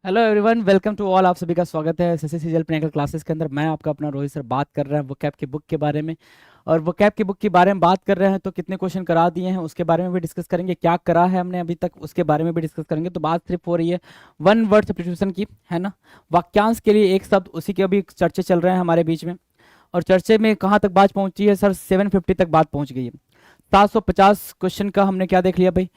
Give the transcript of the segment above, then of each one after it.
Hello everyone, welcome to all. आप सभी का स्वागत है एसएससी सीजीएल प्रीलिमिनरी क्लासेस के अंदर। मैं आपका अपना रोहित सर बात कर रहा है वोकैब की बुक के बारे में। और वोकैब की बुक के बारे में बात कर रहे हैं तो कितने क्वेश्चन करा दिए हैं उसके बारे में भी डिस्कस करेंगे, क्या करा है हमने अभी तक उसके बारे में भी डिस्कस करेंगे। तो बात सिर्फ हो रही है वन वर्ड सब्स्टिट्यूशन की, है ना। वाक्यांश के लिए एक शब्द, उसी के अभी चर्चे चल रहे हैं हमारे बीच में। और चर्चे में कहाँ तक बात पहुंची है सर? 750 तक बात पहुंच गई है। 750 क्वेश्चन का हमने क्या देख लिया भाई?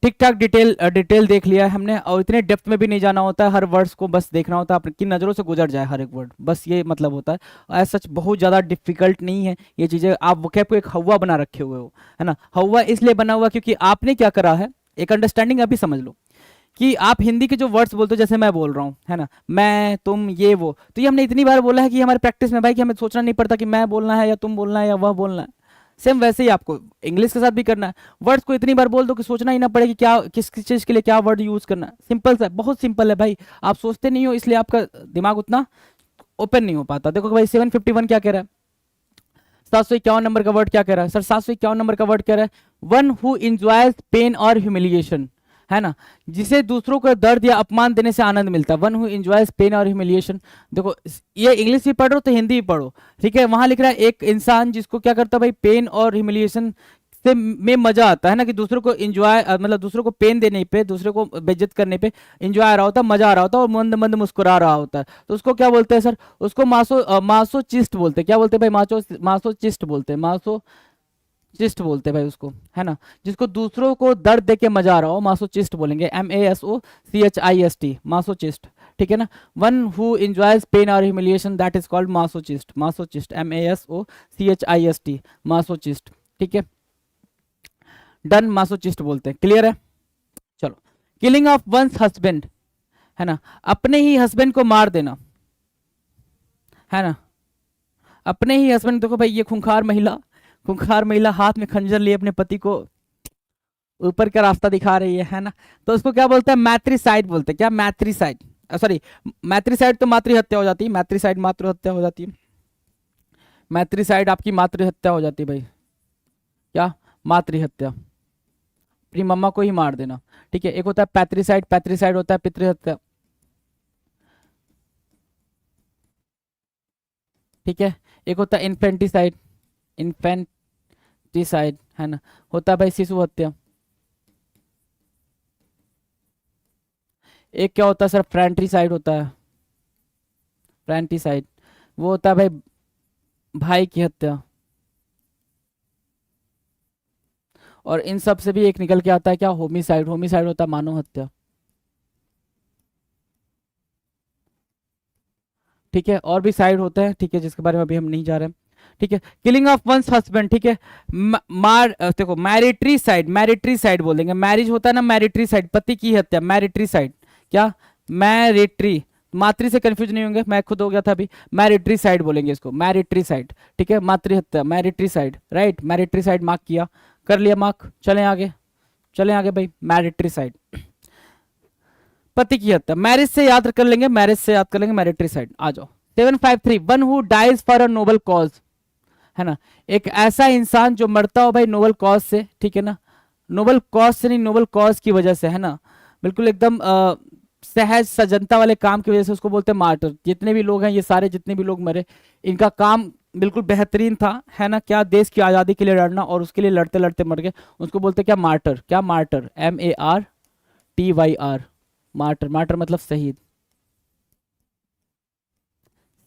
ठीक ठाक डिटेल देख लिया है हमने। और इतने डेप्थ में भी नहीं जाना होता है, हर वर्ड्स को बस देखना होता है अपनी नज़रों से गुजर जाए हर एक वर्ड, बस ये मतलब होता है। एज सच बहुत ज़्यादा डिफिकल्ट नहीं है ये चीज़ें। आप वोकैब को एक हवा बना रखे हुए हो, है ना। हवा इसलिए बना हुआ क्योंकि आपने क्या करा है, एक अंडरस्टैंडिंग अभी समझ लो कि आप हिंदी के जो वर्ड्स बोलते हो, जैसे मैं बोल रहा हूँ, है ना, मैं तुम ये वो, तो ये हमने इतनी बार बोला है कि हमारे प्रैक्टिस में भाई कि हमें सोचना नहीं पड़ता कि मैं बोलना है या तुम बोलना है या वह बोलना है। सेम वैसे ही आपको इंग्लिश के साथ भी करना है। वर्ड्स को इतनी बार बोल दो कि सोचना ही ना पड़े कि क्या किस किस चीज़ के लिए क्या वर्ड यूज़ करना है। सिंपल सा, बहुत सिंपल है भाई। आप सोचते नहीं हो इसलिए आपका दिमाग उतना ओपन नहीं हो पाता। देखो भाई 751 क्या कह रहा है, 751 नंबर का वर्ड क्या कह रहा है सर? 751 नंबर का वर्ड कह रहा है वन हु इंजॉयज पेन और ह्यूमिलिएशन, है ना, जिसे दूसरों को दर्द या अपमान देने से आनंद मिलता है। वन हु इंजॉयज पेन और ह्यूमिलिएशन। देखो ये इंग्लिश भी पढ़ो तो हिंदी भी पढ़ो, ठीक है। वहां लिख रहा है एक इंसान जिसको क्या करता है भाई, पेन और ह्यूमिलिएशन से में मजा आता है ना, कि दूसरों को इंजॉय, मतलब दूसरों को पेन देने पे, दूसरे को बेइज्जत करने पे इंजॉय आ रहा होता है, मजा आ रहा होता है और मंद मंद मुस्कुरा रहा होता है। तो उसको क्या बोलते हैं सर? उसको मासोचिस्ट बोलते हैं। क्या बोलते हैं भाई? मासोचिस्ट बोलते हैं। मासोचिस्ट बोलते हैं भाई उसको, है ना। जिसको दूसरों को दर्द दे के मजा आ रहा हो, मासोचिस्ट बोलेंगे। MASOCHIST, मासोचिस्ट, ठीक है ना। वन हु एंजॉयज पेन और humiliation, that is called masochist. Masochist, MASOCHIST, masochist, ठीक है। डन, मासोचिस्ट बोलते हैं। क्लियर है? चलो, किलिंग ऑफ वंस हस्बैंड, है ना, अपने ही हस्बैंड को मार देना, है ना। अपने ही हस्बैंड, देखो भाई ये खूंखार महिला हाथ में खंजर लिए अपने पति को ऊपर का रास्ता दिखा रही है ना। तो उसको क्या बोलते हैं? मैट्रिसाइड बोलते हैं। क्या? मैट्रिसाइड, सॉरी, मैट्रिसाइड तो मातृ हत्या हो जाती है, मैट्रिसाइड मातृ हत्या हो जाती है। मैट्रिसाइड आपकी मातृ हत्या हो जाती है भाई। क्या? मातृ हत्या, अपनी मम्मा को ही मार देना, ठीक है। एक होता है पैट्रिसाइड, पैट्रिसाइड होता है पितृ हत्या, ठीक है। एक होता है इन्फेंटिसाइड, इन्फेंटिसाइड, है ना, होता है भाई शिशु हत्या। एक क्या होता है सर? फ्रैंट्रिसाइड होता है, फ्रैंटिसाइड, वो होता है भाई भाई की हत्या। और इन सब से भी एक निकल के आता है क्या? होमिसाइड। होमिसाइड होता है मानव हत्या, ठीक है। और भी साइड होते हैं, ठीक है, जिसके बारे में अभी हम नहीं जा रहे हैं, ठीक है। किलिंग ऑफ वंस हस्बैंड, ठीक है। देखो मैरिटरी साइड, मैरिटरी साइड बोलेंगे। मैरिज होता है ना, मैरिटरी साइड, पति की हत्या, मैरिटरी साइड। क्या? मैरिटरी, मातृ से कंफ्यूज नहीं होंगे, मैं खुद हो गया था अभी। मैरिटरी साइड बोलेंगे इसको, मैरिटरी साइड, ठीक है। मातृ हत्या, मैरिटरी साइड, राइट। मैरिटरी साइड मार्क किया, कर लिया मार्क। चलें आगे, चलें आगे भाई। मैरिटरी साइड, पति की हत्या, मैरिज से याद कर लेंगे, मैरिज से याद कर लेंगे, मैरिटरी साइड। आ जाओ। 753, one who dies for a noble cause, है ना, एक ऐसा इंसान जो मरता हो भाई नोबल कॉज से, ठीक है ना। नोबल कॉज से नहीं, नोबल कॉज की वजह से, है ना, बिल्कुल एकदम सहज सजनता वाले काम की वजह से उसको बोलते हैं मार्टर। जितने भी लोग हैं, ये सारे जितने भी लोग मरे, इनका काम बिल्कुल बेहतरीन था, है ना। क्या? देश की आज़ादी के लिए लड़ना, और उसके लिए लड़ते लड़ते मर गए, उसको बोलते हैं क्या? मार्टर। क्या? Martyr, MARTYR, martyr. मार्टर मतलब शहीद,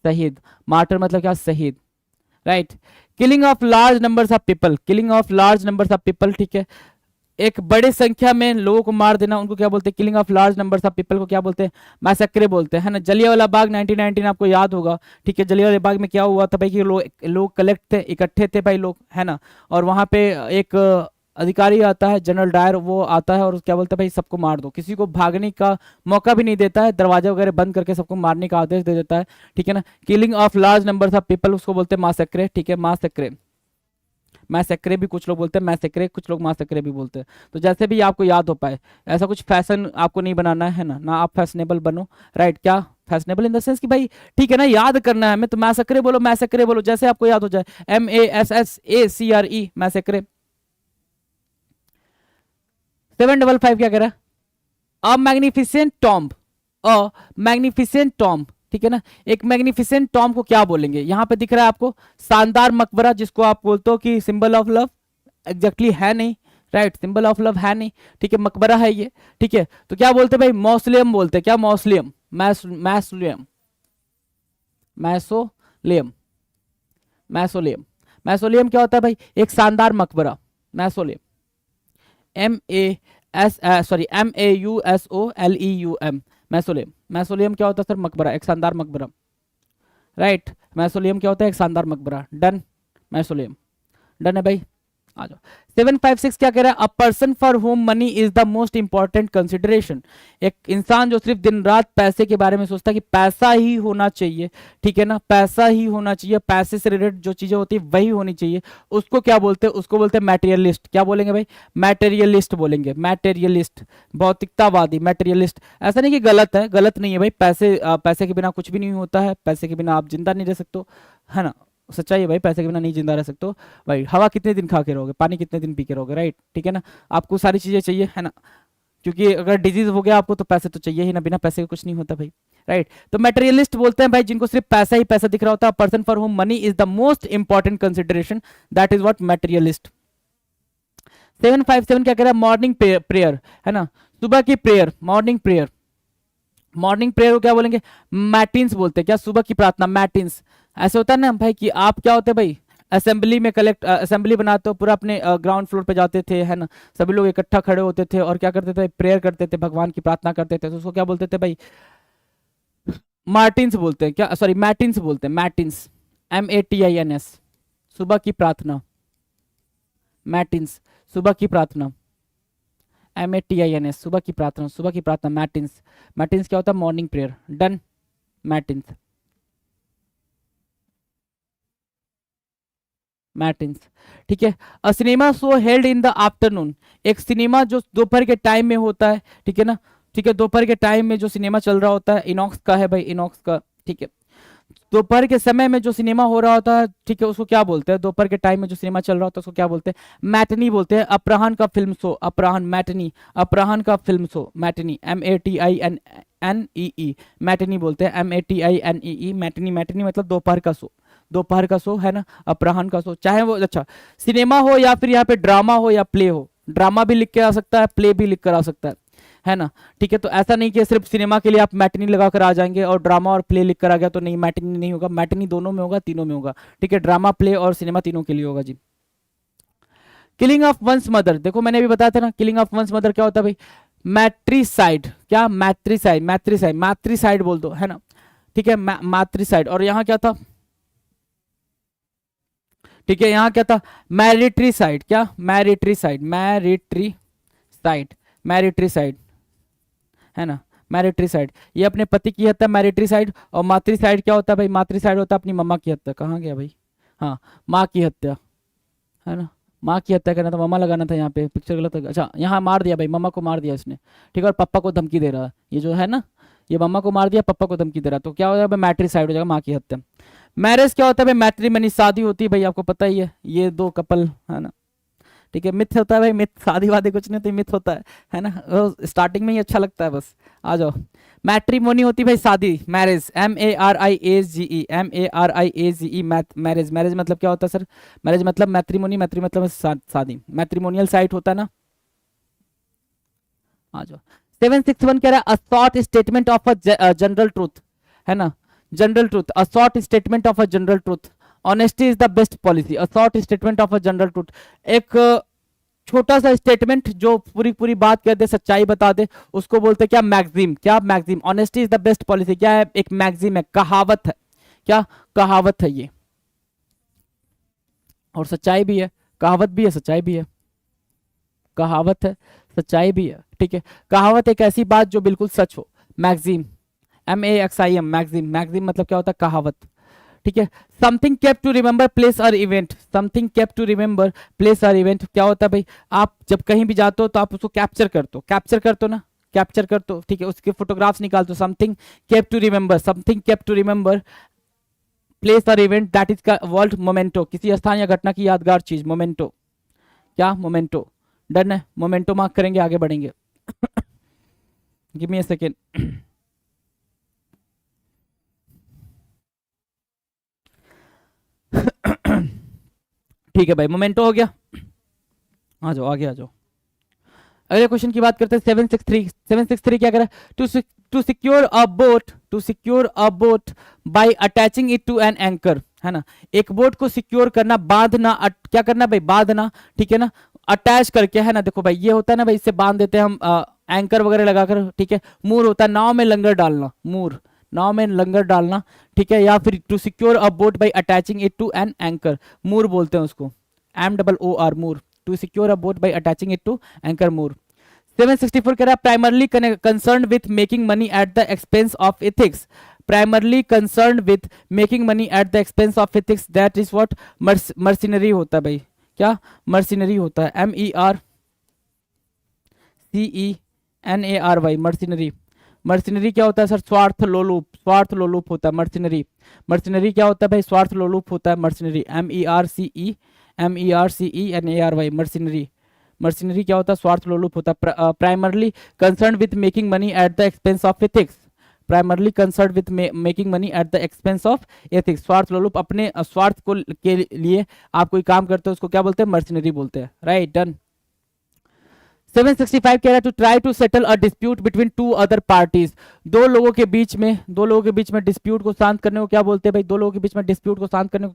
शहीद। मार्टर मतलब क्या? शहीद, right. Killing of large numbers of people, killing of large numbers of people, ठीक है। एक बड़े संख्या में लोगों को मार देना, उनको क्या बोलते हैं? Killing of large numbers of people को क्या बोलते हैं? मैसेक्रे बोलते हैं, है ना। जलियांवाला बाग 1919 आपको याद होगा, ठीक है। जलियांवाला बाग में क्या हुआ था भाई कि लोग लोग कलेक्ट थे, इकट्ठे थे भाई लोग, है ना। और वहां पे एक अधिकारी आता है, जनरल डायर, वो आता है और क्या बोलता है भाई सबको मार दो। किसी को भागने का मौका भी नहीं देता है, दरवाजे वगैरह बंद करके सबको मारने का आदेश दे देता है, ठीक है ना। Killing of large numbers of people उसको बोलते हैं मासेक्रे, ठीक है, मासेक्रे। मैसेक्रे भी कुछ लोग बोलते हैं, मैसेक्रे कुछ लोग मासेक्रे भी बोलते हैं। तो जैसे भी आपको याद हो पाए, ऐसा कुछ फैशन आपको नहीं बनाना है ना, ना आप फैशनेबल बनो, राइट। क्या? फैशनेबल इन द सेंस कि भाई ठीक है ना, याद करना है हमें, तो मैसेक्रे बोलो, मैसेक्रे बोलो, जैसे आपको याद हो जाए। MASSACRE, मैसेक्रे। 755 क्या कह रहा है? अ मैग्निफिसेंट टॉम्ब, अ मैग्निफिसेंट टॉम, ठीक है ना। एक मैग्निफिसेंट टॉम को क्या बोलेंगे, यहाँ पे दिख रहा है आपको शानदार मकबरा, जिसको आप बोलते हो कि सिंबल ऑफ लव, एग्जैक्टली है नहीं, राइट, सिंबल ऑफ लव है नहीं, ठीक है, मकबरा है ये, ठीक है। तो क्या बोलते हैं भाई, मौसलियम बोलते हैं, क्या मौसलियम, मैसोलियम, मैसोलियम, मैसोलियम, मैसोलियम क्या होता है भाई, एक शानदार मकबरा, mausoleum, M A S sorry MAUSOLEUM, mausoleum, mausoleum क्या होता है सर, मकबरा, एक शानदार मकबरा, राइट, मैसोलियम क्या होता है, एक शानदार मकबरा, डन, मैसोलियम, डन है भाई। आ जाओ 756 क्या कह रहा है, a person for home money is the most important consideration, एक इंसान जो सिर्फ दिन रात पैसे के बारे में सोचता है कि पैसा ही होना चाहिए, ठीक है ना, पैसा ही होना चाहिए, पैसे से रिलेटेड जो चीजें होती है वही होनी चाहिए, उसको क्या बोलते हैं, उसको बोलते हैं मैटेरियलिस्ट, क्या बोलेंगे भाई, मैटेरियलिस्ट बोलेंगे, मैटेरियलिस्ट, भौतिकतावादी, मैटेरियलिस्ट। ऐसा नहीं कि गलत है, गलत नहीं है भाई, पैसे के बिना कुछ भी नहीं होता है, पैसे के बिना आप जिंदा नहीं रह सकते हो, है ना, सच्चाई है भाई, पैसे के बिना नहीं जिंदा रह सकते हो भाई, हवा कितने दिन खा के रहोगे, पानी कितने दिन पी के रहोगे, राइट, ठीक है ना, आपको सारी चीजें चाहिए, है ना, क्योंकि अगर डिजीज हो गया आपको तो पैसे तो चाहिए ही ना, बिना पैसे के कुछ नहीं होता भाई, राइट। तो मटेरियलिस्ट बोलते हैं भाई जिनको सिर्फ पैसा ही पैसा दिख रहा होता है, person for home money is the most important consideration, that is what materialist. 757 क्या कह रहा है, मॉर्निंग प्रेयर, है ना, सुबह की prayer, morning prayer, morning prayer को क्या बोलेंगे, मैटिन्स बोलते हैं, क्या, सुबह की प्रार्थना, मैटिन्स। ऐसे होता है ना भाई कि आप क्या होते हैं भाई, असेंबली में असेंबली बनाते हो, पूरा अपने ग्राउंड फ्लोर पे जाते थे, है ना, सभी लोग इकट्ठा खड़े होते थे और क्या करते थे, प्रेयर करते थे, भगवान की प्रार्थना करते थे, तो उसको क्या बोलते थे भाई, मार्टिन्स बोलते हैं, क्या, सॉरी मैटिन्स बोलते हैं, मैटिन्स, MATINS, सुबह की प्रार्थना, मैटिन्स, सुबह की प्रार्थना, MATINS, सुबह की प्रार्थना, सुबह की प्रार्थना, मैटिन्स, मैटिन्स क्या होता है, मॉर्निंग प्रेयर, डन, मैटिन्स, मैटिन्स, ठीक है। अ cinema show held in the afternoon, एक सिनेमा जो दोपहर के टाइम में होता है, ठीक है ना, ठीक है, दोपहर के टाइम में जो सिनेमा चल रहा होता है, इनॉक्स का है भाई, इनॉक्स का, ठीक है, दोपहर के समय में जो सिनेमा हो रहा होता है, ठीक है, उसको क्या बोलते हैं, दोपहर के टाइम में जो सिनेमा चल रहा होता है उसको क्या बोलते हैं, मैटनी बोलते हैं, अपराहन का फिल्म शो, अपराहन, मैटनी, अपराहन का film show, matinee, MATINNEE, matinee बोलते हैं, MATINEE, मैटनी, मैटनी मतलब दोपहर का शो, दोपहर का शो, है ना, अपराहन का शो, चाहे वो अच्छा सिनेमा हो या फिर यहाँ पे ड्रामा हो या प्ले हो, ड्रामा भी लिख के आ सकता है, प्ले भी लिख कर आ सकता है ना, ठीक है। तो ऐसा नहीं कि सिर्फ सिनेमा के लिए आप मैटनी लगा कर आ जाएंगे और ड्रामा और प्ले लिख कर आ गया तो नहीं, मैटनी नहीं होगा, मैटनी दोनों में होगा, तीनों में होगा, ठीक है, ड्रामा, प्ले और सिनेमा तीनों के लिए होगा जी। किलिंग ऑफ वंस मदर, देखो मैंने भी बताया था ना, किलिंग ऑफ वंस मदर क्या होता है भाई, मैट्रीसाइड, क्या, मैट्रीसाइड, मैट्रीसाइड, मैट्रीसाइड बोल दो, है ना, ठीक है, मैट्रीसाइड। और यहाँ क्या था, ठीक है, यहाँ क्या था, मैरिट्रीसाइड, क्या, मैरिट्रीसाइड, मैरिट्रीसाइड, मैरिट्रीसाइड, है ना, मैरिट्रीसाइड, ये अपने पति की हत्या, मैरिट्रीसाइड। और मातृसाइड क्या होता है भाई, मातृसाइड होता है अपनी मम्मा की हत्या, कहाँ गया भाई, हाँ, माँ की हत्या, है ना, माँ की हत्या करना था, मम्मा लगाना था, यहाँ पे पिक्चर गलत है, अच्छा यहाँ मार दिया भाई, मम्मा को मार दिया इसने, ठीक है, और पापा को धमकी दे रहा है, ये जो है ना, ये मम्मा को मार दिया, पापा को धमकी दे रहा है, तो क्या हो जाएगा, मैट्रिसाइड हो जाएगा, माँ की हत्या। मैरिज क्या होता है भाई, मैट्रिमनी, शादी होती है भाई, आपको पता ही है, ये दो कपल, है ना, ठीक है, मिथ होता है भाई, मिथ, शादी वादी कुछ नहीं होती, मिथ होता है ना, स्टार्टिंग में ही अच्छा लगता है बस। आ जाओ, मैट्रिमोनी होती है भाई शादी, marriage, MARIAGE, MARIAGE, marriage, marriage मतलब क्या होता है सर, मैरिज मतलब मैट्रिमोनी, मैट्री मतलब शादी, मैट्रिमोनियल साइट होता है ना। आ जाओ 761 कह रहा है, a short statement of a general truth, है ना, general truth, a short statement of a general truth, honesty is the best policy, a short statement of a general truth, एक छोटा सा स्टेटमेंट जो पूरी पूरी बात कर दे, सच्चाई बता दे, उसको बोलते हैं क्या, मैक्सिम, क्या, maxim, honesty is the best policy, क्या है, एक मैक्सिम है, कहावत है, क्या, कहावत है ये, और सच्चाई भी है, कहावत भी है, सच्चाई भी है, कहावत है, सच्चाई भी है, ठीक है, कहावत एक ऐसी बात जो बिल्कुल सच हो, मैक्सिम, MAXIM, मैक्सिम, मैक्सिम मतलब क्या होता है, कहावत, ठीक है। Something kept to remember place और event, something kept to remember place और इवेंट क्या होता है भाई, आप जब कहीं भी जाते हो तो आप उसको कैप्चर करते हो, कैप्चर करते हो ना, कैप्चर करते हो, ठीक है, उसके फोटोग्राफ्स निकालते हो, something kept to remember, something kept to remember place और इवेंट, दैट इज का वर्ल्ड मोमेंटो, किसी स्थान या घटना की यादगार चीज, मोमेंटो, क्या, मोमेंटो, डन है, मोमेंटो मार्क करेंगे, आगे बढ़ेंगे। Give me a second. ठीक है भाई, मोमेंटो हो गया। आ जाओ आगे आ जाओ। अगले क्वेश्चन की बात करते हैं 763 क्या कह रहा है, to secure a boat, to secure a boat by attaching it to an anchor, है ना। एक बोट को सिक्योर करना, बांधना, क्या करना भाई, बांधना, ठीक है ना, अटैच करके, है ना। देखो भाई ये होता है ना भाई, इससे बांध देते हैं हम एंकर वगैरह लगाकर, ठीक है। मूर होता है नाव में लंगर डालना, मूर, नाव में लंगर डालना, ठीक है। या फिर to secure a boat by attaching it to an anchor, moor बोलते हैं उसको, MOOR, moor, to secure a boat by attaching it to anchor, moor. 764 कह रहा है primarily concern with making money at the expense of ethics, primarily concern with making money at the expense of ethics, that is what mercenary होता है भाई, क्या mercenary होता है, MERCENARY, mercenary. Mercenary क्या होता है सर, स्वार्थ लोलुप, स्वार्थ लोलुप होता है मर्सिनरी। मर्सिनरी क्या होता है भाई, स्वार्थ लोलुप होता है मर्सिनरी, MERCENARY, मर्सिनरी। मर्सिनरी क्या होता है, स्वार्थ लोलुप होता है। Primarily concern with making money at the expense of ethics, primarily concern with making money at the expense of ethics, स्वार्थ लोलुप, अपने स्वार्थ को के लिए आप कोई काम करते हो उसको क्या बोलते हैं, मर्सिनरी बोलते हैं, राइट, डन। 765 कह रहा है to try to settle a dispute between two other parties, दो लोगों के बीच में डिस्प्यूट को शांत करने को क्या बोलते हैं भाई, दो लोगों के बीच में डिस्प्यूट को शांत करने को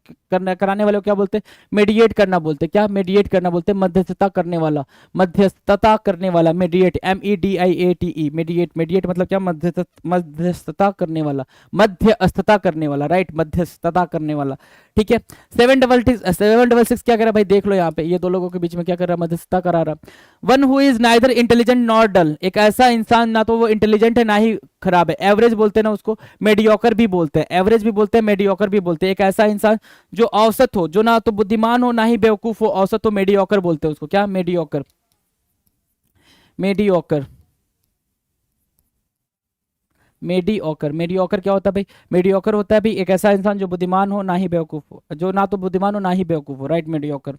कराने वाले को क्या बोलते हैं, मेडिएट करना बोलते हैं, क्या मेडिएट करना बोलते हैं, मध्यस्थता करने वाला, मध्यस्थता करने वाला, मेडिएट, MEDIATE, मेडिएट, मेडिएट मतलब क्या, मध्यस्थता करने वाला, मध्यस्थता करने वाला, राइट, मध्यस्थता करने वाला, ठीक है। 766 क्या कर रहा है भाई, देख लो यहाँ पे, ये दो लोगों के बीच में क्या कर रहा है, मध्यस्थता करा रहा है। One who is neither intelligent nor dull, एक ऐसा इंसान ना तो वो इंटेलिजेंट है ना ही खराब है, एवरेज बोलते हैं ना उसको, मेडियोकर भी बोलते हैं, एवरेज भी बोलते हैं, मेडियोकर भी बोलते हैं। एक ऐसा इंसान जो औसत हो, जो ना तो बुद्धिमान हो ना ही बेवकूफ हो, औसत हो, मेडियोकर बोलते हैं उसको, क्या, मेडियोकर, मेडियोकर, मेडियोकर। मेडियोकर क्या होता है भाई, मेडियोकर होता है भाई एक ऐसा इंसान जो बुद्धिमान हो ना ही बेवकूफ हो, जो ना तो बुद्धिमान हो ना ही बेवकूफ हो, राइट, मेडियोकर।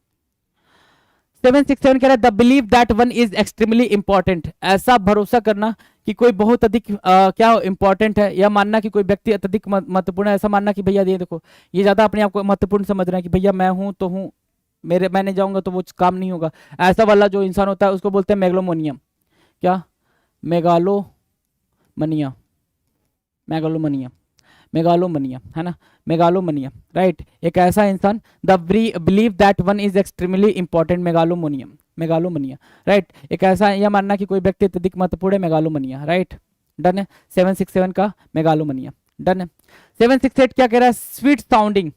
767 कह रहा है the believe that one is extremely important, ऐसा भरोसा करना कि कोई बहुत अधिक क्या इंपॉर्टेंट है, या मानना कि कोई व्यक्ति अत्यधिक महत्वपूर्ण है, ऐसा मानना कि भैया ये देखो ये ज्यादा अपने आप को महत्वपूर्ण समझ रहा है कि भैया मैं हूं तो हूं, मैं नहीं जाऊंगा तो वो काम नहीं होगा, ऐसा वाला जो इंसान होता है उसको बोलते हैं मेगलोमोनियम, क्या, मेगालोमनिया, मेगालोमनिया, मेगालोमनिया, है ना, मेगालोमनिया, राइट। एक ऐसा इंसान, the believe that one is extremely important, megalomania, megalomania, right. एक ऐसा यह मानना कि कोई व्यक्ति अत्यधिक महत्वपूर्ण है, मेगालोमनिया, राइट, डन है। 767 का मेगालोमनिया, डन है। 768 क्या कह रहा है, स्वीट साउंडिंग,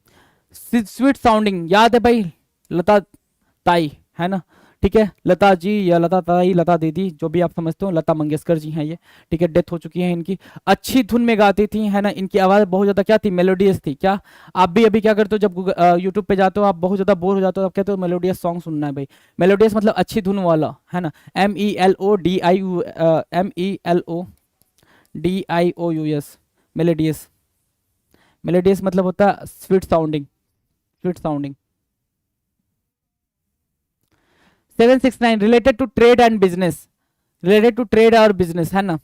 स्वीट साउंडिंग, याद है भाई लता ताई, है ना, ठीक है, लता जी या लता ताई, लता दीदी, जो भी आप समझते हो, लता मंगेशकर जी हैं ये, ठीक है, डेथ हो चुकी है इनकी, अच्छी धुन में गाती थी, है ना, इनकी आवाज बहुत ज्यादा क्या थी, मेलोडियस थी, क्या। आप भी अभी क्या करते हो जब यूट्यूब पे जाते हो, आप बहुत ज्यादा बोर हो जाते हो, आप कहते हो मेलोडियस सॉन्ग सुनना है भाई, मेलोडियस मतलब अच्छी धुन वाला, है ना, MELODIOUS, मेलोडियस, मेलोडियस मतलब होता है sweet sounding, sweet sounding. 769 related to trade and business, related to trade और बिजनेस, है ना,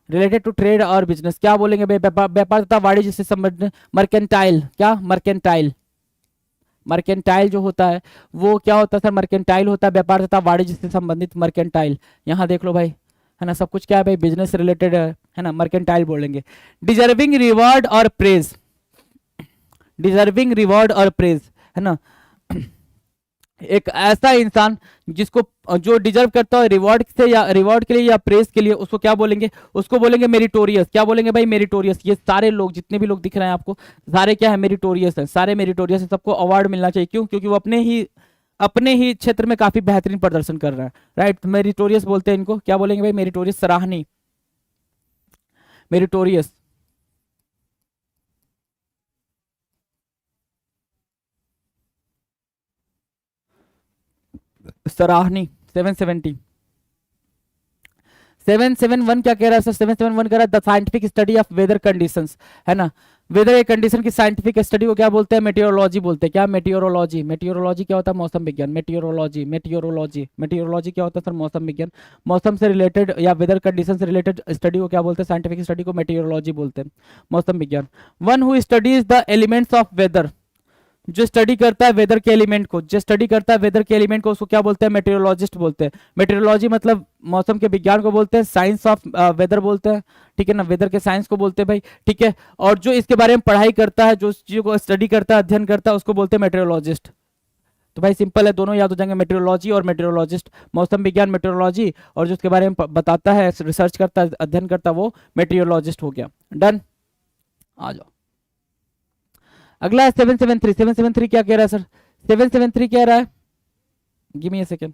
रिलेटेड टू ट्रेड और बिजनेस, क्या बोलेंगे भाई, व्यापार तथा वाणिज्य से संबंधित, मर्केंटाइल, क्या, मर्केंटाइल, मर्केंटाइल जो होता है वो क्या होता है सर, मर्केंटाइल होता है व्यापार तथा वाणिज्य से संबंधित, मर्केंटाइल, यहाँ देख लो भाई, है ना, सब कुछ क्या है भाई, बिजनेस रिलेटेड है ना, मर्केंटाइल बोलेंगे। डिजर्विंग रिवॉर्ड और प्रेज, डिजर्विंग रिवॉर्ड और प्रेज, है ना, एक ऐसा इंसान जिसको जो डिजर्व करता है रिवॉर्ड से, या रिवॉर्ड के लिए या प्रेस के लिए, उसको क्या बोलेंगे, उसको बोलेंगे मेरिटोरियस, क्या बोलेंगे भाई, मेरिटोरियस। ये सारे लोग जितने भी लोग दिख रहे हैं आपको, सारे क्या है, मेरिटोरियस है, सारे मेरिटोरियस है, सबको अवार्ड मिलना चाहिए, क्यों, क्योंकि वो अपने ही क्षेत्र में काफी बेहतरीन प्रदर्शन कर रहा है, राइट, मेरिटोरियस बोलते हैं इनको, क्या बोलेंगे भाई, मेरिटोरियस, सराहनीय, मेरिटोरियस, सराहनीय। 770 771 क्या कह रहा है सर, 771 कह रहा है the scientific study of weather conditions, है ना, वेदर कंडीशन की साइंटिफिक स्टडी को क्या बोलते हैं, मेटियोरोलॉजी बोलते हैं, क्या, मेटियोरोलॉजी, मेटियोरोलॉजी क्या होता है, मौसम विज्ञान, मेटियोरोलॉजी, मेटियोरोलॉजी, मेटियोरोलॉजी क्या होता है सर, मौसम विज्ञान, मौसम से रिलेटेड या वेदर कंडीशन से रिलेटेड स्टडी को क्या बोलते हैं, साइंटिफिक स्टडी को मेटियोरोलॉजी बोलते हैं, मौसम विज्ञान। One who studies the elements of weather, जो स्टडी करता है वेदर के एलिमेंट को, जो स्टडी करता है वेदर के एलिमेंट को, उसको क्या बोलते हैं? मेटेरोलॉजिस्ट बोलते हैं। मेटेरोलॉजी मतलब मौसम के विज्ञान को बोलते हैं, साइंस ऑफ वेदर बोलते हैं, ठीक है ना, वेदर के साइंस को बोलते हैं भाई, ठीक है। और जो इसके बारे में पढ़ाई करता है, जो उस चीज को स्टडी करता है, अध्ययन करता है, उसको बोलते हैं मेटेरोलॉजिस्ट। तो भाई सिंपल है, दोनों याद हो जाएंगे, मेटेरोलॉजी और मेटेरोलॉजिस्ट। मौसम विज्ञान मेटेरोलॉजी, और जो उसके बारे में बताता है, रिसर्च करता है, अध्ययन करता है, वो मेटेरोलॉजिस्ट हो गया। डन, आ जाओ। अगला है 773। 773 क्या कह रहा है सर? 773 कह रहा है, गिव मी अ सेकेंड।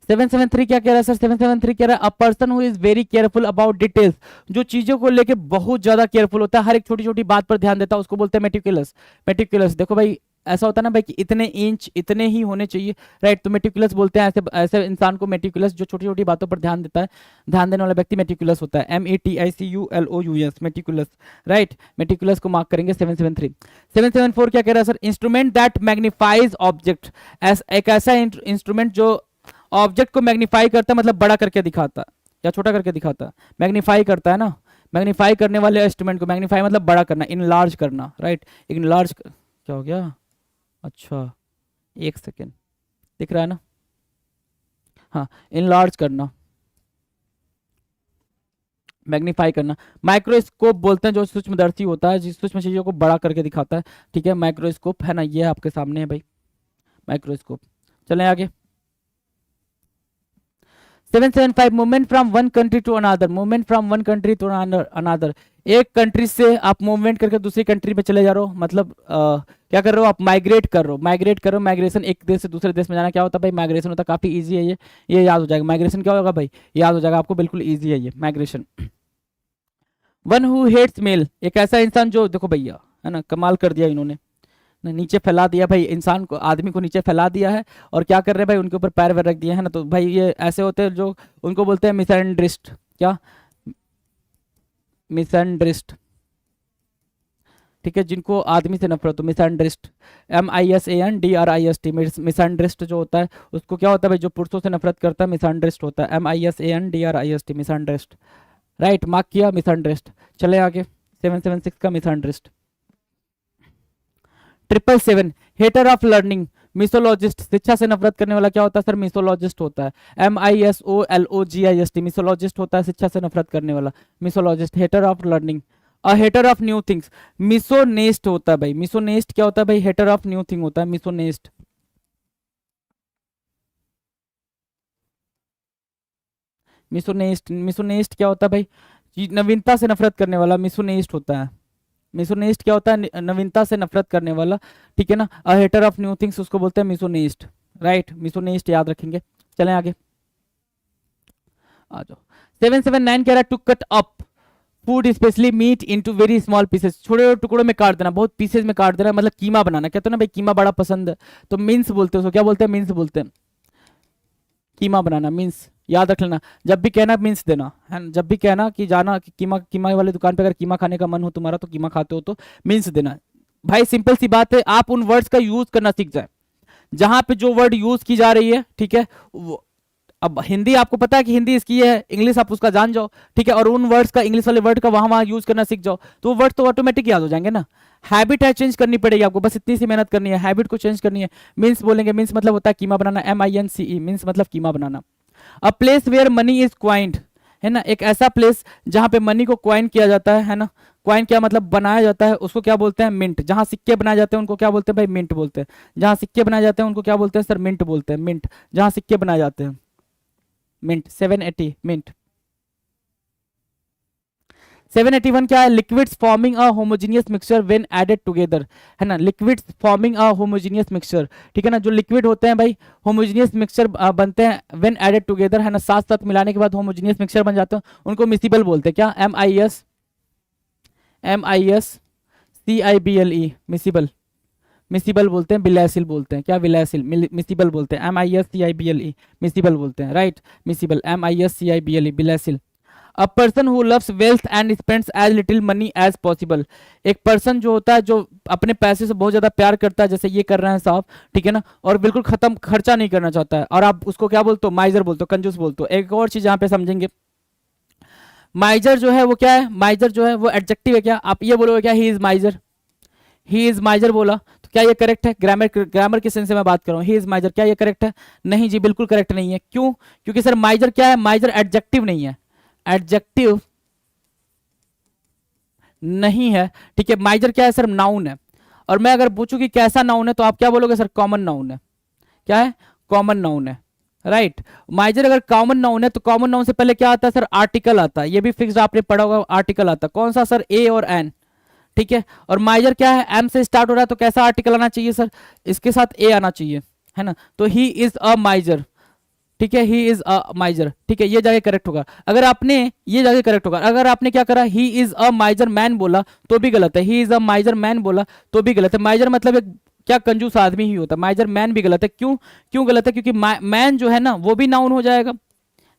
773 क्या कह रहा है सर? 773 कह रहा है अ person who is very careful about details, जो चीजों को लेके बहुत ज्यादा केयरफुल होता है, हर एक छोटी छोटी बात पर ध्यान देता है, उसको बोलते हैं मेटिकुलस। मेटिकुलस देखो भाई, ऐसा होता है ना भाई कि इतने इंच इतने ही होने चाहिए, राइट? तो मेटिकुलस बोलते हैं ऐसे ऐसे इंसान को मेटिकुलस, जो छोटी छोटी बातों पर ध्यान देता है, ध्यान देने वाला व्यक्ति मेटिकुलस होता है। METICULOUS, meticulous, right? मेटिकुलस को मार्क करेंगे 773। 774 क्या कह रहा है sir? Instrument that magnifies object, एक ऐसा इंस्ट्रूमेंट जो ऑब्जेक्ट को मैग्नीफाई करता है, मतलब बड़ा करके दिखाता है या छोटा करके दिखाता है, मैग्नीफाई करता है ना, मैग्नीफाई करने वाले इंस्ट्रूमेंट को, मैग्नीफाई मतलब बड़ा करना, इनलार्ज करना, राइट? इनलार्ज क्या हो गया? अच्छा, एक सेकेंड, दिख रहा है ना? हाँ, इनलार्ज करना, मैग्नीफाई करना। माइक्रोस्कोप बोलते हैं जो सूक्ष्मदर्शी होता है, जिस सूक्ष्म चीजों को बड़ा करके दिखाता है, ठीक है? माइक्रोस्कोप है ना, ये आपके सामने है भाई, माइक्रोस्कोप। चलें आगे। 775 movement from one country to another, movement from one country to another, एक कंट्री से आप मूवमेंट करके दूसरी कंट्री में चले जा रहे हो, मतलब क्या कर रहे हो आप? माइग्रेट कर रहे हो, माइग्रेट कर रहे हो। माइग्रेशन, एक देश से दूसरे देश में जाना क्या होता है भाई? माइग्रेशन होता है। काफी इजी है ये याद हो जाएगा। माइग्रेशन क्या होगा भाई? याद हो जाएगा आपको, बिल्कुल इजी है ये migration. One who hates male, एक ऐसा इंसान जो, देखो भैया है ना, कमाल कर दिया इन्होंने, नीचे फैला दिया भाई, इंसान को, आदमी को नीचे फैला दिया है, और क्या कर रहे हैं भाई? उनके ऊपर पैर वैर रख दिए है ना। तो भाई ये ऐसे होते हैं जो, उनको बोलते हैं मिसएंड्रिस्ट। क्या? मिसएंड्रिस्ट, ठीक है, जिनको आदमी से नफरत हो, मिसएंड्रिस्ट। MISANDRIST, मिसएंड्रिस्ट जो होता है उसको क्या होता है भाई? जो पुरुषों से नफरत करता है, मिसएंड्रिस्ट होता है। MISANDRIST, मिसएंड्रिस्ट, right? मार्क किया, मिसएंड्रिस्ट। चले आगे, 776 का मिसएंड्रिस्ट। 777 हेटर ऑफ लर्निंग, मिसोलॉजिस्ट, शिक्षा से नफरत करने वाला क्या होता है सर? मिसोलॉजिस्ट होता है। MISOLOGIST, मिसोलॉजिस्ट होता है, शिक्षा से नफरत करने वाला, misologist. Hater of learning, a hater of new things, misoneist होता है भाई। मिसोनेस्ट क्या होता है भाई? हेटर ऑफ न्यू थिंग होता है, मिसोनेस्ट। मिसोनेस्ट, मिसोनेस्ट क्या होता है भाई? नवीनता से नफरत करने वाला, मिसोनेस्ट होता है। मिसोनेस्ट क्या होता है? नवीनता से नफरत करने वाला, ठीक है ना। A hater of new things, उसको बोलते हैं मिसोनेस्ट, राइट? मिसोनेस्ट याद रखेंगे। चलें आगे, आ जाओ। 779 कह रहा है to cut up food specially meat into very small pieces, छोटे छोटे टुकड़ों में काट देना, बहुत पीसेस में काट देना, मतलब कीमा बनाना। कहते हो ना भाई कीमा बड़ा पसंद है, तो मिन्स बोलते हैं उसको। क्या बोलते हैं? मिन्स बोलते हैं। कीमा बनाना, मीन्स, याद रख लेना। जब भी कहना मीन्स देना है ना, जब भी कहना कि जाना कि कीमा, कीमा वाली दुकान पे अगर कीमा खाने का मन हो तुम्हारा, तो कीमा खाते हो तो मीन्स देना। भाई सिंपल सी बात है, आप उन वर्ड्स का यूज करना सीख जाए जहां पे जो वर्ड यूज की जा रही है, ठीक है? अब हिंदी आपको पता है कि हिंदी इसकी है, इंग्लिश आप उसका जान जाओ, ठीक है? और उन वर्ड्स का, इंग्लिश वाले वर्ड का वहां वहां यूज करना सीख जाओ, तो वो वर्ड तो ऑटोमेटिक याद हो जाएंगे ना। हैबिट है, चेंज करनी पड़ेगी आपको, बस इतनी सी मेहनत करनी है, हैबिट को चेंज करनी है। मीन्स बोलेंगे, मीन्स मतलब होता है कीमा बनाना, MINCE, मीन्स मतलब कीमा बनाना। A place where money is coined, है ना, एक ऐसा प्लेस जहां पे मनी को क्वाइन किया जाता है ना। क्वाइन क्या मतलब? बनाया जाता है, उसको क्या बोलते हैं? मिंट। जहां सिक्के बनाए जाते हैं उनको क्या बोलते हैं भाई? मिंट बोलते हैं। जहां सिक्के बनाए जाते हैं उनको क्या बोलते हैं सर? मिंट बोलते हैं, मिंट। जहां सिक्के बनाए जाते हैं, मिंट। 780 मिंट। 781 क्या है? Liquids forming a homogeneous mixture when added together, है ना, liquids forming a homogeneous mixture, ठीक है ना। जो लिक्विड होते हैं भाई, होमोजीनियस मिक्सचर बनते हैं व्हेन एडेड टुगेदर, है ना, साथ साथ मिलाने के बाद होमोजीनियस मिक्सचर बन जाते हैं, उनको मिसिबल बोलते हैं। क्या? MISCIBLE, मिसिबल, मिसिबल बोलते हैं, बिलैसिल बोलते हैं। क्या? बिलैसिल, मिसिबल बोलते हैं। MISCIBLE, मिसिबल बोलते हैं, राइट? मिसिबल, MISCIBLE, बिलैसिल। A person who loves wealth and spends as little money as possible. एक पर्सन जो होता है जो अपने पैसे से बहुत ज्यादा प्यार करता है, जैसे ये कर रहे हैं साहब, ठीक है ना, और बिल्कुल खत्म खर्चा नहीं करना चाहता है, और आप उसको क्या बोलते हो, माइजर बोलते हो, कंजूस बोलते हो। एक और चीज यहाँ पे समझेंगे, माइजर जो है वो क्या है, माइजर जो है वो एडजेक्टिव है क्या, आप ये बोलोगे क्या, ही इज माइजर, ही इज माइजर बोला तो क्या ये करेक्ट है, ग्रामर ग्रामर के सेंस से मैं बात कर रहा हूँ, ही इज माइजर, क्या ये करेक्ट है, नहीं जी बिल्कुल करेक्ट नहीं है। क्यों, क्योंकि सर माइजर क्या है, माइजर एडजेक्टिव नहीं है, एडजेक्टिव नहीं है, ठीक है। माइजर क्या है सर, नाउन है, और मैं अगर पूछूं कि कैसा नाउन है तो आप क्या बोलोगे सर, कॉमन नाउन है, क्या है, कॉमन नाउन है, राइट। माइजर अगर कॉमन नाउन है तो कॉमन नाउन से पहले क्या आता है सर, आर्टिकल आता है, ये भी फिक्स्ड आपने पढ़ा होगा, आर्टिकल आता है, कौन सा सर, ए और एन, ठीक है। और माइजर क्या है, एम से स्टार्ट हो रहा है तो कैसा आर्टिकल आना चाहिए सर, इसके साथ ए आना चाहिए, है ना, तो ही इज अ माइजर, ठीक है, ही इज अ माइजर, ठीक है, ये जगह करेक्ट होगा। अगर आपने ये जगह करेक्ट होगा, अगर आपने क्या करा, ही इज अ माइजर मैन बोला तो भी गलत है, ही इज अ माइजर मैन बोला तो भी गलत है। माइजर मतलब एक क्या कंजूस आदमी ही होता है, माइजर मैन भी गलत है। क्यों, क्यों गलत है, क्योंकि मैन जो है ना वो भी नाउन हो जाएगा,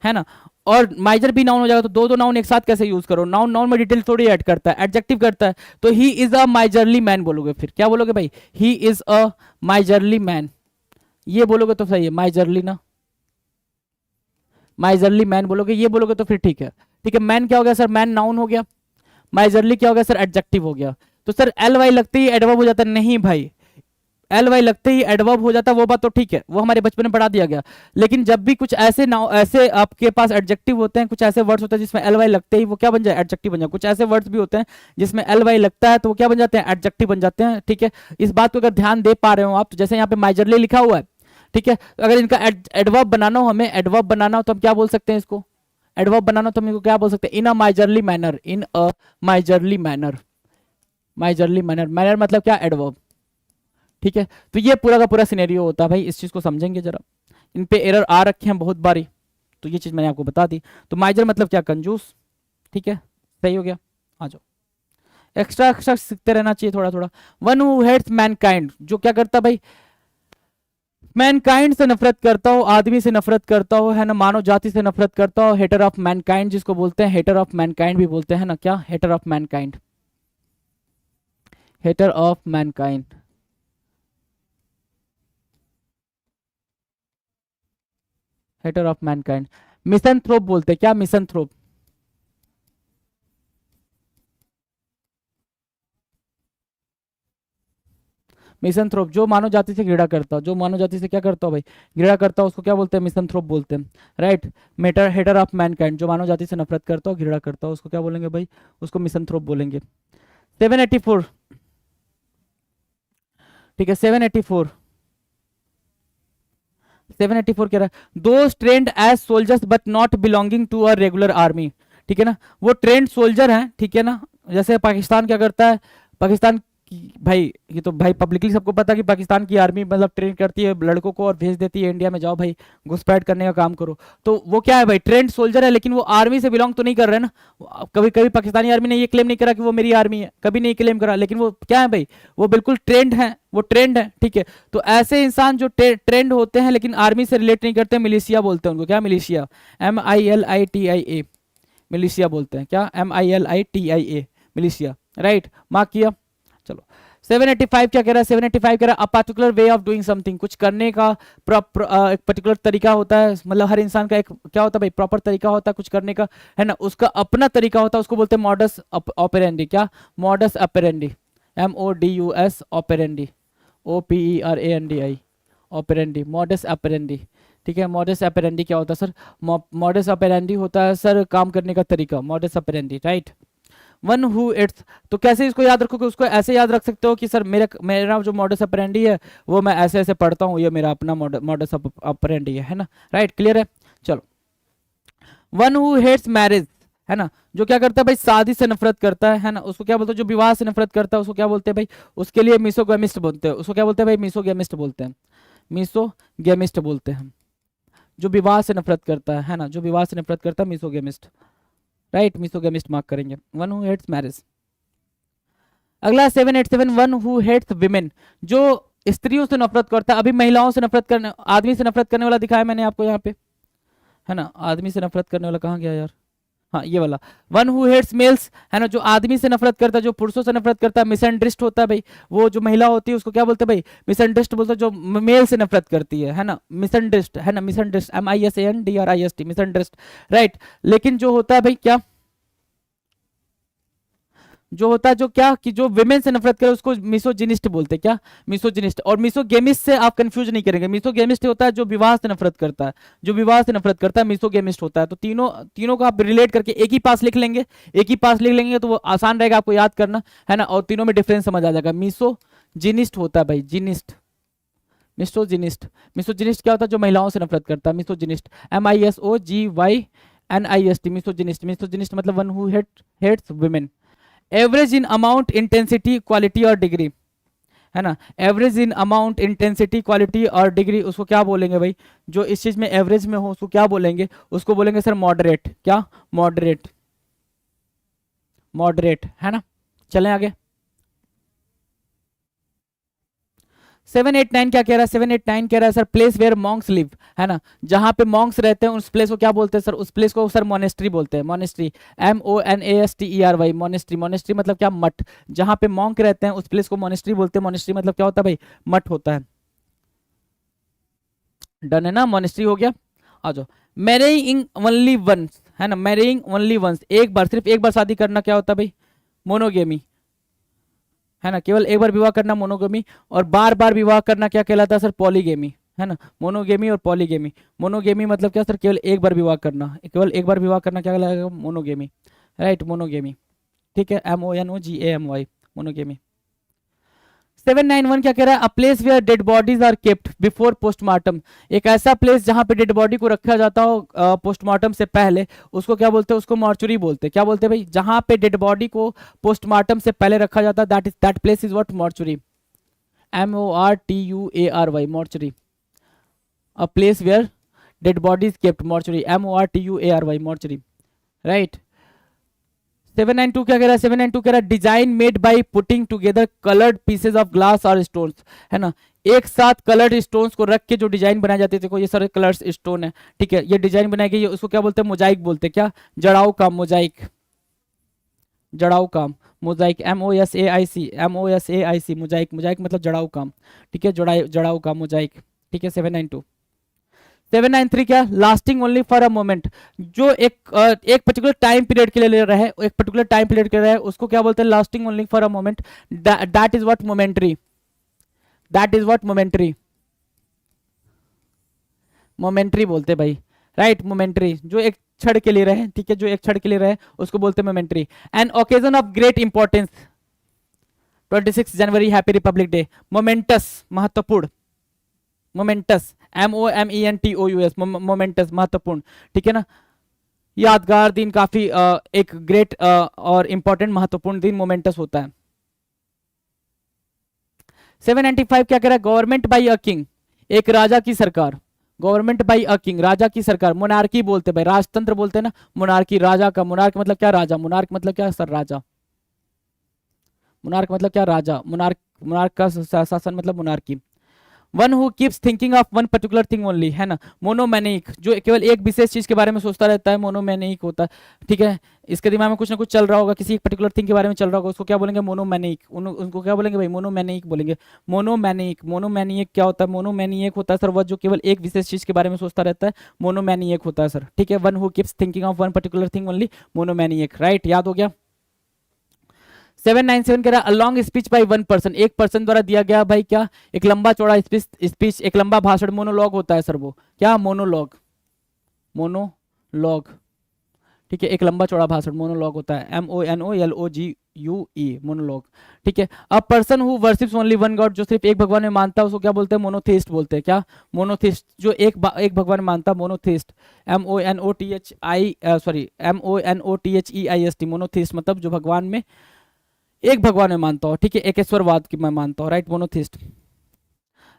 है ना, और माइजर भी नाउन हो जाएगा, तो दो दो नाउन एक साथ कैसे यूज करो, नाउन नाउन में डिटेल थोड़ी ऐड करता है, एडजेक्टिव करता है, तो he is a miserly man बोलोगे, फिर क्या बोलोगे भाई, he is a miserly man, ये बोलोगे तो सही है, माइजरली ना, माइजरली मैन बोलोगे, ये बोलोगे तो फिर ठीक है, ठीक है। मैन क्या हो गया सर, मैन नाउन हो गया, माइजरली क्या हो गया सर, एडजेक्टिव हो गया। तो सर एल वाई लगते ही एडवर्ब हो जाता है, नहीं भाई, एल वाई लगते ही एडवर्ब हो जाता है, वो बात तो ठीक है, वो हमारे बचपन में पढ़ा दिया गया। लेकिन जब भी कुछ ऐसे नाउ ऐसे आपके पास एडजेक्टिव होते हैं, कुछ ऐसे वर्ड्स होते हैं जिसमें एल वाई लगते ही वो क्या बन जाए, एडजेक्टिव बन जाए, कुछ ऐसे वर्ड्स भी होते हैं जिसमें एल वाई लगता है तो वो क्या बन जाते हैं, एडजेक्टिव बन जाते हैं, ठीक है। इस बात को अगर ध्यान दे पा रहे हो आप, तो जैसे यहाँ पे माइजरली लिखा हुआ है, ठीक है, तो अगर इनका एडवर्ब बनाना हो, हमें एडवर्ब बनाना हो तो हम क्या बोल सकते हैं, इसको एडवर्ब बनाना हो तो हम इनको क्या बोल सकते हैं, in a miserly manner, in a miserly manner, miserly manner, manner मतलब क्या, एडवर्ब, ठीक है। तो ये पूरा का पूरा सिनेरियो होता है भाई, इस चीज को समझेंगे जरा, इन पे एरर आ रखे हैं बहुत बारी, तो ये चीज मैंने आपको बता दी। तो माइजर मतलब क्या, कंजूस, ठीक है, सही हो गया। आ जाओ, एक्स्ट्रा एक्स्ट्रा सीखते रहना चाहिए थोड़ा थोड़ा। वन हु हेट्स मैनकाइंड, जो क्या करता भाई, मैनकाइंड से नफरत करता हो, आदमी से नफरत करता हो, है ना, मानव जाति से नफरत करता हो, हेटर ऑफ मैनकाइंड जिसको बोलते हैं, हेटर ऑफ मैनकाइंड भी बोलते हैं ना, क्या, hater of mankind, hater of mankind, hater of mankind. Misanthrope बोलते हैं, क्या, मिसनथ्रोप, मिसनथ्रोप जो मानव जाति से घृणा करता हो, जो मानव जाति से क्या करता हो भाई, घृणा करता हो, उसको क्या बोलते हैं, मिसनथ्रोप बोलते हैं, राइट। मेटर हेटर ऑफ मैनकाइंड, जो मानव जाति से नफरत करता हो, घृणा करता हो, उसको क्या बोलेंगे भाई, उसको मिसनथ्रोप बोलेंगे। 784, ठीक है, 784, 784 कह रहा है, those trained as soldiers but not belonging to a regular army, ठीक है ना, वो ट्रेंड सोल्जर हैं, ठीक है ना। जैसे पाकिस्तान क्या करता है, पाकिस्तान भाई, ये तो भाई पब्लिकली सबको पता है कि पाकिस्तान की आर्मी मतलब ट्रेन करती है लड़कों को और भेज देती है इंडिया में, जाओ भाई घुसपैठ करने का काम करो। तो वो क्या है भाई, ट्रेंड सोल्जर है, लेकिन वो आर्मी से बिलोंग तो नहीं कर रहे ना। कभी कभी पाकिस्तानी आर्मी ने ये क्लेम नहीं करा कि वो मेरी आर्मी है, कभी नहीं क्लेम करा, लेकिन वो क्या है भाई, वो बिल्कुल ट्रेंड है, वो ट्रेंड है, ठीक है। तो ऐसे इंसान जो ट्रेंड होते हैं लेकिन आर्मी से रिलेट नहीं करते, मिलिशिया बोलते हैं उनको, क्या, मिलिशिया, MILITIA, मिलिशिया बोलते हैं, क्या, MILITIA, मिलिशिया, राइट, मार्क किया। चलो 785 क्या कह रहा है, 785 कह रहा है, a particular way of doing something, कुछ करने का एक पर्टिकुलर तरीका होता है, मतलब हर इंसान का एक क्या होता है भाई, प्रॉपर तरीका होता है कुछ करने का, है ना, उसका अपना तरीका होता है, उसको बोलते हैं मॉडस ऑपरेंडी, क्या, modus operandi, MODUS operandi, OPERANDI, operandi, modus operandi, ठीक है। मॉडस ऑपरेंडी क्या होता है सर, मॉडस ऑपरेंडी होता है सर काम करने का तरीका, modus operandi, right. One who it's, तो कैसे इसको याद रखोगे, उसको ऐसे याद रख सकते हो कि सर मेरा मेरा जो मॉडस ऑपरेंडी है वो मैं ऐसे ऐसे पढ़ता हूँ, ये मेरा अपना मॉडस ऑपरेंडी है ना, राइट, क्लियर है। चलो, वन हु हेट्स मैरिज, है ना, जो क्या करता है भाई, शादी से नफरत करता है ना, उसको क्या बोलते हैं, जो विवाह से नफरत करता है उसको क्या बोलते हैं भाई, उसके लिए मिसोगेमिस्ट बोलते हैं, उसको क्या बोलते हैं भाई, मिसोगेमिस्ट बोलते हैं, मिसोगेमिस्ट बोलते हैं। जो विवाह से नफरत करता है ना, जो विवाह से नफरत करता है, मिसोगेमिस्ट, राइट, मिसोगेमिस्ट मार्क करेंगे। One who hates marriage. अगला 787, वन हु हेट्स विमेन, जो स्त्रियों से नफरत करता है, अभी महिलाओं से नफरत करने, आदमी से नफरत करने वाला दिखाया मैंने आपको यहाँ पे, है ना, आदमी से नफरत करने वाला कहाँ गया यार, हाँ ये वाला, वन हु हेट्स मेल्स है ना, जो आदमी से नफरत करता है, जो पुरुषों से नफरत करता है, मिसएंड्रिस्ट होता है भाई, वो जो महिला होती है उसको क्या बोलते हैं भाई, मिसएंड्रिस्ट बोलते हैं, जो मेल से नफरत करती है ना, मिसएंड्रिस्ट है ना, मिसएंड्रिस्ट, MISANDRIST, मिसएंड्रिस्ट, राइट। लेकिन जो होता है भाई क्या, जो होता है जो क्या कि जो विमेन से नफरत करे उसको मिसोजिनिस्ट बोलते हैं, क्या, मिसोजिनिस्ट। और मिसोगेमिस्ट से आप कंफ्यूज नहीं करेंगे, मिसोगेमिस्ट होता है जो विवाह से नफरत करता है, जो विवाह से नफरत करता है मिसोगेमिस्ट होता है। तो तीनों तीनों को आप रिलेट करके एक ही पास लिख लेंगे, एक ही पास लिख लेंगे तो वो आसान रहेगा आपको याद करना, है ना, और तीनों में डिफरेंस समझ आ जाएगा। मिसोजिनिस्ट होता है भाई, जिनिस्ट, मिसोजिनिस्ट। मिसोजिनिस्ट क्या होता है, जो महिलाओं से नफरत करता है, मिसोजिनिस्ट, MISOGYNIST, मिसोजिनिस्ट। मिसोजिनिस्ट मतलब one who hates women. Average in amount, intensity, quality और डिग्री, है ना, average in amount, intensity, quality और डिग्री, उसको क्या बोलेंगे भाई, जो इस चीज में एवरेज में हो उसको क्या बोलेंगे, उसको बोलेंगे सर मॉडरेट, क्या, मॉडरेट, मॉडरेट, है ना। चलें आगे। 789 क्या कह रहा है, 789 कह रहा है sir place where monks live, है ना, जहां पे मॉन्क्स रहते हैं उस प्लेस को क्या बोलते हैं सर, उस प्लेस को सर मोनेस्ट्री बोलते हैं, मोनेस्ट्री, MONASTERY, मोनेस्ट्री। मोनेस्ट्री मतलब क्या, मठ। जहां पे मॉन्क रहते हैं उस प्लेस को मोनेस्ट्री बोलते हैं। मोनेस्ट्री मतलब क्या होता है भाई, मठ होता है। डन है ना, मोनेस्ट्री हो गया। आ जाओ, मैरिंग ओनली वंस, है ना, मैरिंग ओनली वंस, एक बार, सिर्फ एक बार शादी करना क्या होता है भाई, मोनोगेमी, है ना, केवल एक बार विवाह करना मोनोगेमी। और बार बार विवाह करना क्या कहलाता है सर, पॉलीगेमी, है ना, मोनोगेमी और पॉलीगेमी। मोनोगेमी मतलब क्या सर, केवल एक बार विवाह करना, केवल एक बार विवाह करना क्या कहलाएगा, मोनोगेमी, राइट, मोनोगेमी, ठीक है, MONOGAMY, मोनोगेमी। 791 क्या कह रहा है, a place where dead bodies are kept before postmortem, एक ऐसा प्लेस जहां पे डेड बॉडी को रखा जाता हो पोस्टमार्टम से पहले, उसको क्या बोलते हैं, उसको मॉर्चुरी बोलते हैं। क्या बोलते हैं भाई, जहां पे डेड बॉडी को पोस्टमार्टम से पहले रखा जाता है, that place is what, mortuary, MORTUARY, mortuary. A place where dead bodies kept, mortuary, MORTUARY, mortuary, right. 792 क्या कह रहा है, 792 कह रहा है design made by putting together coloured pieces of glass और स्टोन्स, है ना, एक साथ कलर्ड स्टोन्स को रख के जो डिजाइन बनाए जाते थे, देखो ये सारे कलर्स स्टोन है, ठीक है, ये डिजाइन बनाई गई, उसको क्या बोलते हैं, मोजाइक बोलते हैं, क्या, जड़ाऊ काम, मोजाइक, जड़ाऊ काम, मोजाइक, MOSAIC, मोजाइक, मोजाइक मतलब जड़ाऊ काम, ठीक है, जड़ाऊ काम, मोजाइक, ठीक है। 792 793 क्या, lasting only for a moment, जो एक पर्टिकुलर टाइम पीरियड के लिए ले रहा है, एक पर्टिकुलर टाइम पीरियड के लिए रहा है, उसको क्या बोलते हैं, lasting only for a moment, that is what momentary, that is what momentary, momentary बोलते हैं भाई, राइट, मोमेंटरी, जो एक क्षण के लिए रहे, ठीक है, जो एक क्षण के लिए रहे उसको बोलते हैं momentary. An occasion of great importance, 26 January happy Republic day, moments, महत्वपूर्ण, मोमेंटस, MOMENTOUS, मोमेंटस, महत्वपूर्ण, ठीक है ना, यादगार दिन, काफी एक ग्रेट और इंपॉर्टेंट महत्वपूर्ण दिन मोमेंटस होता है। 795 क्या कह रहा है, गवर्नमेंट बाई अ किंग, एक राजा की सरकार, गवर्नमेंट बाई अ किंग, राजा की सरकार, मोनार्की बोलते भाई, राजतंत्र बोलते हैं ना, मोनार्की, राजा का, मोनार्क मतलब क्या, राजा, मोनार्क मतलब क्या सर, राजा, मोनार्क मतलब क्या, राजा, मोनार्क, मोनार्क का शासन मतलब monarchy. One who keeps thinking of one particular thing only, है ना, मोनोमैनिक, जो केवल एक विशेष चीज के बारे में सोचता रहता है, मोनोमैनिक होता है, ठीक है, इसके दिमाग में कुछ ना कुछ चल रहा होगा, किसी एक पर्टिकुलर थिंग के बारे में चल रहा होगा, उसको क्या बोलेंगे, मोनोमैनिक, उनको क्या बोलेंगे भाई, मोनोमैनिक बोलेंगे। मोनोमैनिक, मोनोमैनिक क्या होता है, मोनोमैनिक होता है सर वह जो केवल एक विशेष चीज के बारे में सोचता रहता है, मोनोमैनिक होता है सर, ठीक है। One who keeps thinking of one particular thing only, monomaniac, right, याद हो गया। 797 कह रहा है long speech by one person, एक पर्सन द्वारा दिया गया भाई क्या, एक लंबा चौड़ा स्पीच, एक लंबा भाषण, मोनोलॉग होता है सर वो, क्या, मोनोलॉग, मोनोलॉग, ठीक है, एक लंबा चौड़ा भाषण मोनोलॉग होता है, MONOLOGUE, मोनोलॉग, ठीक है। अब person who worships only one God, जो सिर्फ एक भगवान में मानता है उसको क्या बोलते हैं, मोनोथेइस्ट बोलते हैं, क्या, मोनोथेइस्ट, जो एक भगवान में मानता है, मोनोथेइस्ट, MONOTHEIST, मोनोथेइस्ट मतलब जो भगवान में, एक भगवान में मानता हो, ठीक है, एक ईश्वरवाद की मैं मानता हूँ, राइट, मोनोथिस्ट।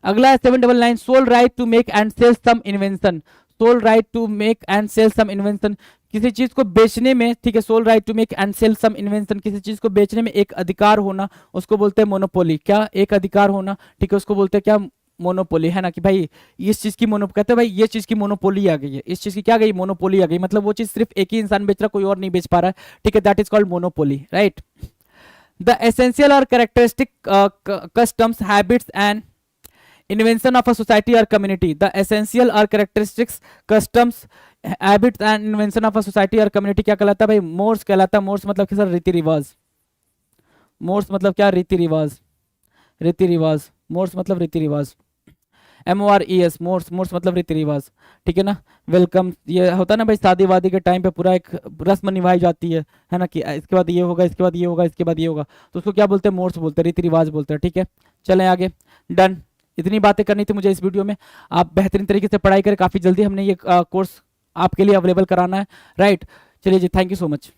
अगला है 799, sole right to make and sell some invention, sole right to make and sell some invention, किसी चीज को बेचने में, ठीक है, sole right to make and sell some invention, किसी चीज को बेचने में एक अधिकार होना, उसको बोलते हैं मोनोपोली, क्या, एक अधिकार होना, ठीक है, उसको बोलते हैं क्या, मोनोपोली, है ना, कि भाई इस चीज की मोनो कहते हैं भाई ये चीज की मोनोपोली आ गई है, इस चीज की क्या गई, मोनोपोली आ गई, मतलब वो चीज सिर्फ एक ही इंसान बेच रहा, कोई और नहीं बेच पा रहा है, ठीक है, that is called monopoly, right. The essential और characteristic customs habits and invention of a society और कम्युनिटी, द एसेंशियल और characteristics customs habits and invention of a society और कम्युनिटी क्या कहलाता है भाई, मोर्स कहलाता है। मोर्स मतलब क्या सर, रीति रिवाज। मोर्स मतलब क्या, रीति रिवाज, रीति रिवाज, मोर्स मतलब रीति रिवाज, MORES, मोर्स, मोर्स मतलब रीति रिवाज, ठीक है ना। वेलकम, ये होता है ना भाई शादी वादी के टाइम पे पूरा एक रस्म निभाई जाती है ना, कि इसके बाद ये होगा, इसके बाद ये होगा, इसके बाद ये होगा, तो उसको क्या बोलते हैं, मोर्स बोलते हैं, रीति रिवाज बोलते हैं, ठीक है। चलें आगे, डन। इतनी बातें करनी थी मुझे इस वीडियो में। आप बेहतरीन तरीके से पढ़ाई करें, काफ़ी जल्दी हमने ये कोर्स आपके लिए अवेलेबल कराना है, राइट। चलिए जी, थैंक यू सो मच।